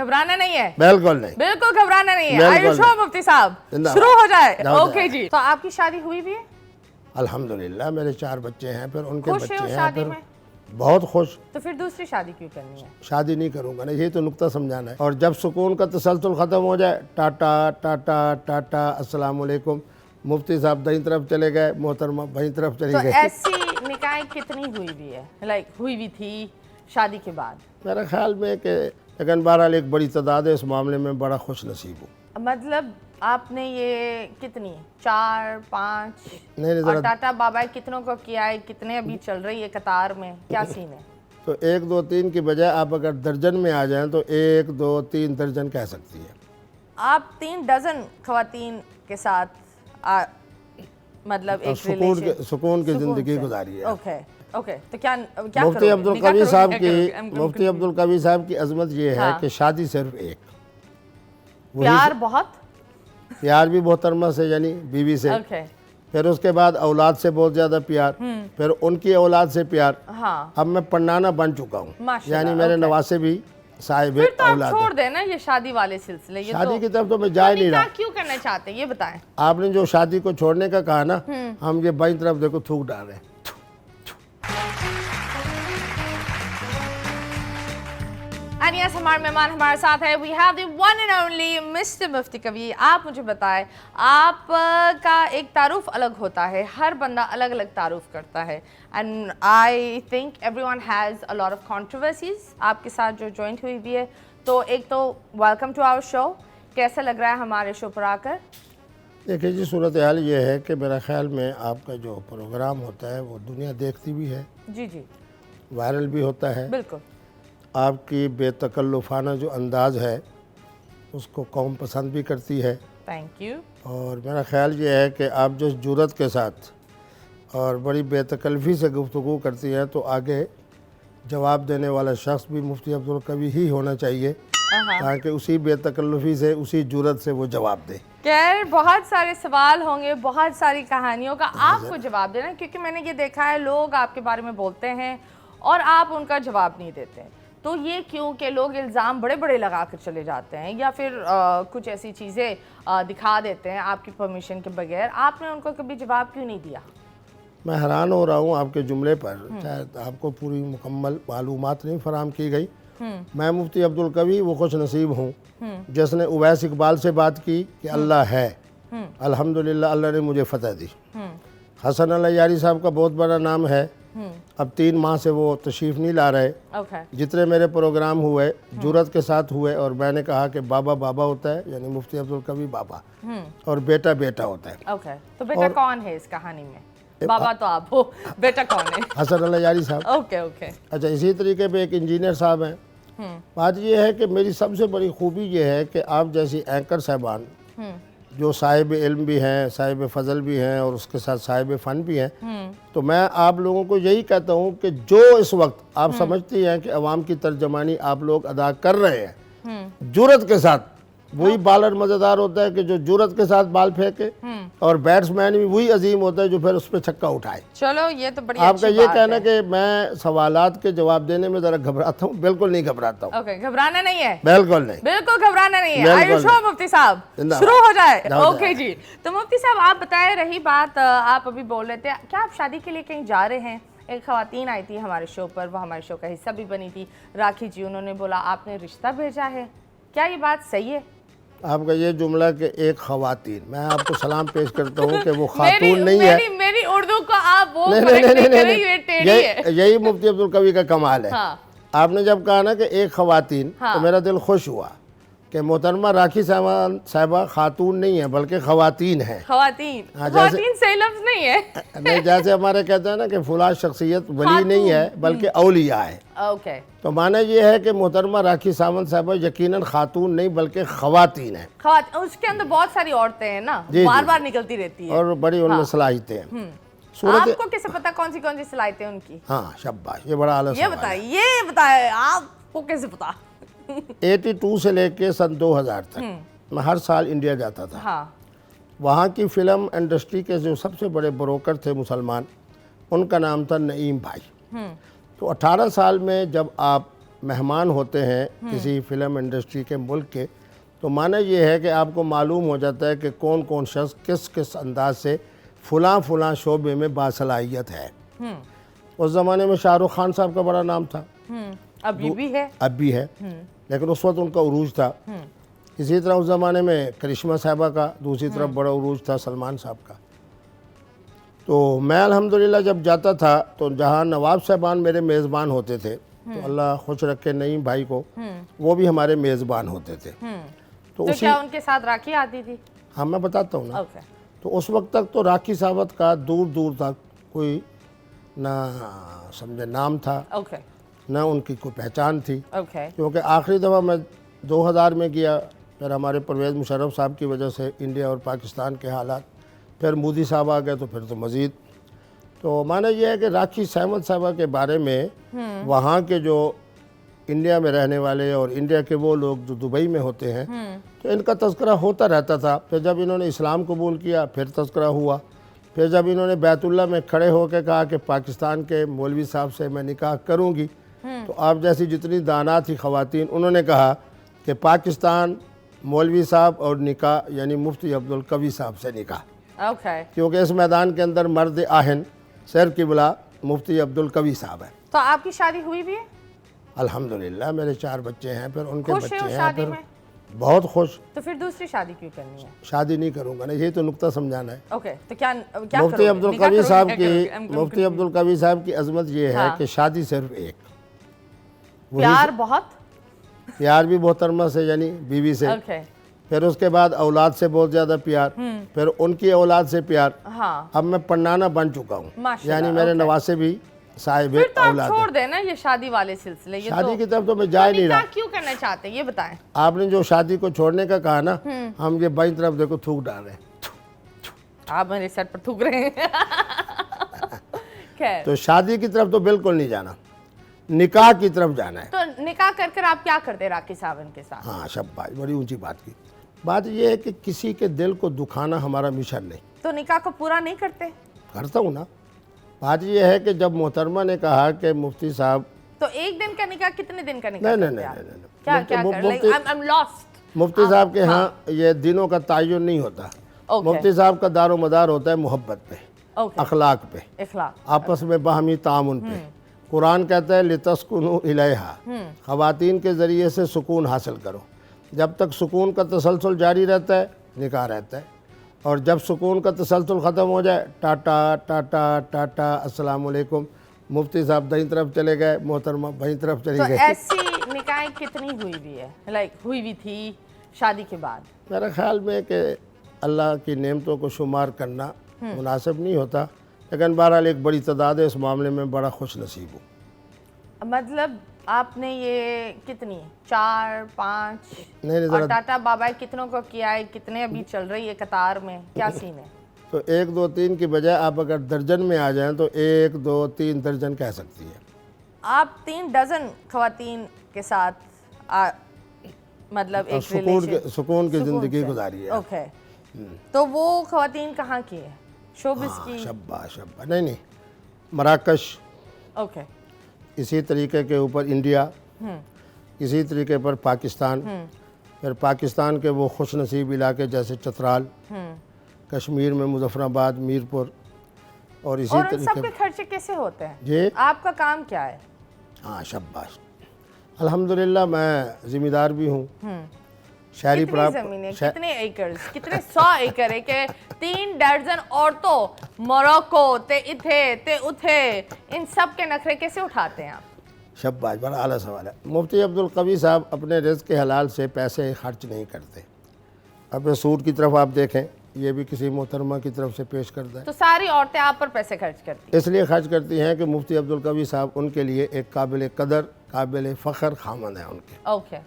گھبرانا نہیں ہے؟ بالکل نہیں، بالکل گھبرانا نہیں ہے. Are you sure مفتی صاحب؟ شروع ہو جائے. اوکے جی. تو آپ کی شادی ہوئی بھی ہے؟ الحمدللہ میرے 4 بچے ہیں، پھر ان کے خوش بچے ہو ہیں، شادی پھر میں؟ بہت خوش. تو پھر دوسری شادی کیوں کرنی ہے؟ شادی نہیں کروں گا نا، یہی تو نقطہ سمجھانا ہے. اور جب سکون کا تسلسل ختم ہو جائے، ٹاٹا ٹاٹا ٹاٹا، السلام علیکم. مفتی صاحب دائیں طرف چلے گئے، محترمہ بائیں طرف چلی تو گئی. ایسی نکاح کتنی ہوئی بھی ہے، لائک ہوئی بھی تھی شادی کے بعد؟ میرے خیال میں کہ لیکن بہرحال ایک بڑی تعداد ہے، اس معاملے میں بڑا خوش نصیب ہوں. مطلب آپ نے یہ کتنی 4 5 نہیں اور ٹاٹا بابا کتنوں کو کیا ہے، کتنے ابھی چل رہی ہے قطار میں، کیا سین ہے؟ تو 1 2 3 کی بجائے آپ اگر درجن میں آ جائیں تو 1 2 3 درجن کہہ سکتی ہے. آپ 3 ڈزن خواتین کے ساتھ مطلب ایک سکون کی زندگی گزاری ہے. Okay okay. تو کیا مفتی عبدالقوی صاحب کی عظمت یہ ہے کہ شادی صرف ایک، پیار بہت، پیار بھی محترمہ سے یعنی بیوی سے، پھر اس کے بعد اولاد سے بہت زیادہ پیار، پھر ان کی اولاد سے پیار. اب میں پڑنانا بن چکا ہوں، یعنی میرے نواسے بھی صاحب اولاد چھوڑ دیں نا یہ شادی والے سلسلے. شادی کی طرف تو میں جا ہی نہیں رہا. کیوں کرنا چاہتے ہیں یہ بتائیں. آپ نے جو شادی کو چھوڑنے کا کہا نا، ہم یہ بائیں طرف دیکھو تھوک ڈال رہے ہیں. اینڈ یس ہمارے مہمان ہمارے ساتھ ہے. We have the one and only mister Mufti Qavi. آپ مجھے بتائیں، آپ کا ایک تعارف الگ ہوتا ہے، ہر بندہ الگ الگ تعارف کرتا ہے. And I think every one has a lot of controversies آپ کے ساتھ جو جوائنٹ ہوئی بھی ہے. تو ایک تو ویلکم ٹو آور شو. کیسا لگ رہا ہے ہمارے شو پر آ کر؟ دیکھیے جی، صورتحال یہ ہے کہ میرا خیال میں آپ کا جو پروگرام ہوتا ہے وہ دنیا دیکھتی بھی ہے، جی جی، وائرل بھی ہوتا ہے. بالکل. آپ کی بے تکلفانہ جو انداز ہے اس کو قوم پسند بھی کرتی ہے. Thank you. اور میرا خیال یہ ہے کہ آپ جو جرأت کے ساتھ اور بڑی بے تکلفی سے گفتگو کرتی ہیں تو آگے جواب دینے والا شخص بھی مفتی عبدالقوی ہی ہونا چاہیے، تاکہ اسی بے تکلفی سے، اسی جرأت سے وہ جواب دے. خیر بہت سارے سوال ہوں گے، بہت ساری کہانیوں کا آپ کو جواب دینا، کیونکہ میں نے یہ دیکھا ہے لوگ آپ کے بارے میں بولتے ہیں اور آپ ان کا جواب نہیں دیتے. تو یہ کیوں کہ لوگ الزام بڑے بڑے لگا کر چلے جاتے ہیں یا پھر کچھ ایسی چیزیں دکھا دیتے ہیں آپ کی پرمیشن کے بغیر. آپ نے ان کو کبھی جواب کیوں نہیں دیا؟ میں حیران ہو رہا ہوں آپ کے جملے پر. شاید آپ کو پوری مکمل معلومات نہیں فراہم کی گئی. میں مفتی عبدالقوی وہ خوش نصیب ہوں جس نے اویس اقبال سے بات کی کہ اللہ ہے، الحمدللہ اللہ نے مجھے فتح دی. حسن علی یاری صاحب کا بہت بڑا نام ہے. اب 3 ماہ سے وہ تشریف نہیں لا رہے. جتنے میرے پروگرام ہوئے جرأت کے ساتھ ہوئے اور میں نے کہا کہ بابا بابا ہوتا ہے، یعنی مفتی عبدالقوی بابا، اور بیٹا بیٹا ہوتا ہے. تو بیٹا کون ہے اس کہانی میں؟ بابا تو آپ ہو، بیٹا کون ہے؟ حسن علی یاری صاحب. اوکے. اچھا، اسی طریقے پہ ایک انجینئر صاحب ہیں. بات یہ ہے کہ میری سب سے بڑی خوبی یہ ہے کہ آپ جیسی اینکر صاحبان جو صاحب علم بھی ہیں، صاحب فضل بھی ہیں اور اس کے ساتھ صاحب فن بھی ہیں، تو میں آپ لوگوں کو یہی کہتا ہوں کہ جو اس وقت آپ سمجھتی ہیں کہ عوام کی ترجمانی آپ لوگ ادا کر رہے ہیں جرأت کے ساتھ، وہی بالر مزیدار ہوتا ہے کہ جو جرأت کے ساتھ بال پھینکے، اور بیٹس مین بھی وہی عظیم ہوتا ہے جو پھر اس پہ چھکا اٹھائے. چلو یہ تو بڑی آپ کا یہ کہنا کہ میں سوالات کے جواب دینے میں ذرا گھبراتا ہوں، بالکل نہیں گھبراتا ہوں. اوکے، گھبرانا نہیں ہے؟ بالکل نہیں، بالکل گھبرانا نہیں ہے. Are you sure مفتی صاحب؟ شروع ہو جائے. اوکے جی. تو مفتی صاحب آپ بتائیں، رہی بات آپ ابھی بول رہے تھے، کیا آپ شادی کے لیے کہیں جا رہے ہیں؟ ایک خواتین آئی تھی ہمارے شو پر، وہ ہمارے شو کا حصہ بھی بنی تھی، راکھی جی. انہوں نے بولا آپ نے رشتہ بھیجا ہے، کیا یہ بات صحیح ہے؟ آپ کا یہ جملہ کہ ایک خواتین، میں آپ کو سلام پیش کرتا ہوں کہ وہ خاتون نہیں ہے. میری اردو کو آپ وہ نہیں، یہی مفتی عبدالقوی کا کمال ہے. آپ نے جب کہا نا کہ ایک خواتین، تو میرا دل خوش ہوا کہ محترمہ راکھی صاحبہ خاتون نہیں ہے بلکہ خواتین ہیں. خواتین صحیح لفظ نہیں ہے. نہیں، جیسے ہمارے کہتے ہیں نا کہ فلاں شخصیت ولی نہیں ہے بلکہ اولیاء ہے. اوکے. تو معنی یہ ہے کہ محترمہ راکھی ساونت صاحبہ یقیناً خاتون نہیں بلکہ خواتین ہیں. اس کے اندر بہت ساری عورتیں ہیں نا، بار بار نکلتی رہتی ہیں اور بڑی ان میں صلاحیتیں ہیں. آپ کو کیسے پتا کون سی صلاحیتیں ان کی؟ ہاں شاباش، یہ بڑا اعلیٰ سوال ہے. یہ بتائیں آپ کو کیسے پتا؟ 82 سے لے کے سن 2000 تک میں ہر سال انڈیا جاتا تھا. وہاں کی فلم انڈسٹری کے جو سب سے بڑے بروکر تھے مسلمان، ان کا نام تھا نعیم بھائی. تو 18 سال میں جب آپ مہمان ہوتے ہیں کسی فلم انڈسٹری کے ملک کے تو معنی یہ ہے کہ آپ کو معلوم ہو جاتا ہے کہ کون کون شخص کس کس انداز سے فلاں فلاں شعبے میں باصلاحیت ہے. اس زمانے میں شاہ رخ خان صاحب کا بڑا نام تھا, ابھی بھی ہے, اب بھی ہے, لیکن اس وقت ان کا عروج تھا. اسی طرح اس زمانے میں کرشمہ صاحبہ کا دوسری طرف بڑا عروج تھا, سلمان صاحب کا. تو میں الحمدللہ جب جاتا تھا تو جہاں نواب صاحبان میرے میزبان ہوتے تھے, تو اللہ خوش رکھے نعیم بھائی کو, وہ بھی ہمارے میزبان ہوتے تھے. تو کیا ان کے ساتھ راکھی آتی تھی؟ ہاں میں بتاتا ہوں نا. اوکے. تو اس وقت تک تو راکھی صاحبت کا دور دور تک کوئی نہ سمجھے نام تھا, اوکے نہ ان کی کوئی پہچان تھی. اوکے. کیونکہ آخری دفعہ میں 2000 میں گیا, پھر ہمارے پرویز مشرف صاحب کی وجہ سے انڈیا اور پاکستان کے حالات, پھر مودی صاحب آ گئے تو پھر تو مزید. تو معنی یہ ہے کہ راکھی احمد صاحبہ کے بارے میں وہاں کے جو انڈیا میں رہنے والے اور انڈیا کے وہ لوگ جو دبئی میں ہوتے ہیں, تو ان کا تذکرہ ہوتا رہتا تھا. پھر جب انہوں نے اسلام قبول کیا پھر تذکرہ ہوا. پھر جب انہوں نے بیت اللہ میں کھڑے ہو کے کہا کہ پاکستان کے مولوی صاحب سے میں نکاح کروں گی, تو آپ جیسی جتنی دانا تھی خواتین, انہوں نے کہا کہ پاکستان مولوی صاحب اور نکاح یعنی مفتی عبدالقوی صاحب سے نکاح, اوکے. کیونکہ اس میدان کے اندر مرد آہن سیر قبلہ مفتی عبدالقوی صاحب ہے. تو آپ کی شادی ہوئی بھی ہے؟ الحمدللہ میرے 4 بچے ہیں, پھر ان کے خوش بچے ہیں ہیں, شادی پھر میں؟ بہت خوش. تو پھر دوسری شادی کیوں کرنی ہے؟ شادی نہیں کروں گا نا, یہی تو نقطہ سمجھانا ہے. اوکے. تو کیا مفتی عبدالقوی صاحب کی مفتی عبدالقوی صاحب کی عظمت یہ ہے کہ شادی صرف ایک, پیار بہت, پیار بھی محترمہ سے یعنی بیوی سے, اوکے. پھر اس کے بعد اولاد سے بہت زیادہ پیار, پھر ان کی اولاد سے پیار. ہاں اب میں پڑنانا بن چکا ہوں, ماشاءاللہ, یعنی میرے نواسے بھی صاحب پھر تو آپ اولاد چھوڑ دیں نا یہ شادی والے سلسلے. یہ شادی کی طرف تو میں جا ہی نہیں رہا. کیوں کرنا چاہتے ہیں یہ بتائیں. آپ نے جو شادی کو چھوڑنے کا کہا نا, ہم یہ بائیں طرف دیکھو تھوک ڈال رہے ہیں. آپ میرے سر پر تھوک رہے ہیں. خیر, تو شادی کی طرف تو بالکل نہیں جانا, نکاح کی طرف جانا ہے. تو نکاح کر کر آپ کیا کرتے راکھی صاحب ان کے ساتھ؟ ہاں شاباش, بڑی اونچی بات کی. بات یہ ہے کہ کسی کے دل کو دکھانا ہمارا مشن نہیں. تو نکاح کو پورا نہیں کرتے؟ کرتا ہوں نا. بات یہ ہے کہ جب محترمہ نے کہا کہ مفتی صاحب, تو ایک دن کا نکاح کتنے دن کا نکاح نہیں کرتے نہیں آپ؟ نہیں, کیا کیا کر لائک I'm lost. مفتی صاحب کے ہاں یہ دنوں کا تعین نہیں ہوتا. مفتی صاحب کا دار و مدار ہوتا ہے محبت پہ, اوکے, اخلاق پہ, اخلاق, آپس میں باہمی تعاون پہ. قرآن کہتا ہے لِتَسْكُنُوا إِلَيْهَا, خواتین کے ذریعے سے سکون حاصل کرو. جب تک سکون کا تسلسل جاری رہتا ہے نکاح رہتا ہے, اور جب سکون کا تسلسل ختم ہو جائے ٹاٹا ٹاٹا ٹاٹا السلام علیکم, مفتی صاحب دائیں طرف چلے گئے, محترمہ بائیں طرف چلی تو گئی. ایسی نکاحیں کتنی ہوئی بھی ہے, لائک ہوئی بھی تھی شادی کے بعد؟ میرے خیال میں کہ اللہ کی نعمتوں کو شمار کرنا مناسب نہیں ہوتا, لیکن بہرحال ایک بڑی تعداد ہے, اس معاملے میں بڑا خوش نصیب ہوں. مطلب آپ نے یہ کتنی 4 5 نہیں اور ٹاٹا بابا کتنوں کو کیا ہے, کتنے ابھی چل رہی ہے قطار میں, کیا سین ہے؟ تو 1 2 3 کی بجائے آپ اگر درجن میں آ جائیں تو 1 2 3 درجن کہہ سکتی ہے. آپ 3 ڈزن خواتین کے ساتھ مطلب ایک سکون کی زندگی گزاری ہے. اوکے. تو وہ خواتین کہاں کی ہے؟ شوبز کی؟ شاباش شاباش. نہیں مراکش, اوکے, اسی طریقے کے اوپر انڈیا, اسی طریقے پر پاکستان, پھر پاکستان کے وہ خوش نصیب علاقے جیسے چترال, کشمیر میں مظفر آباد, میرپور, اور اسی اور ان طریقے سب کے خرچے کیسے ہوتے ہیں؟ جی آپ کا کام کیا ہے؟ ہاں شاباش. الحمدللہ میں ذمہ دار بھی ہوں. شہری کتنی زمینیں, کتنے ایکرز, کتنے 100 ایکر ہے کہ 3 درجن عورتوں موروکو تے اتھے تے اتھے, ان سب کے نخرے کیسے اٹھاتے ہیں آپ؟ شاباش, بڑا اعلیٰ سوال ہے. مفتی عبدالقوی صاحب اپنے رزق کے حلال سے پیسے خرچ نہیں کرتے. اپنے سوٹ کی طرف آپ دیکھیں, یہ بھی کسی محترمہ کی طرف سے پیش کرتا ہے. تو ساری عورتیں آپ پر پیسے خرچ کرتی ہیں؟ اس لیے خرچ کرتی ہیں کہ مفتی عبدالقوی صاحب ان کے لیے ایک قابل قدر, قابل فخر خامند ہیں ان کے. اوکے.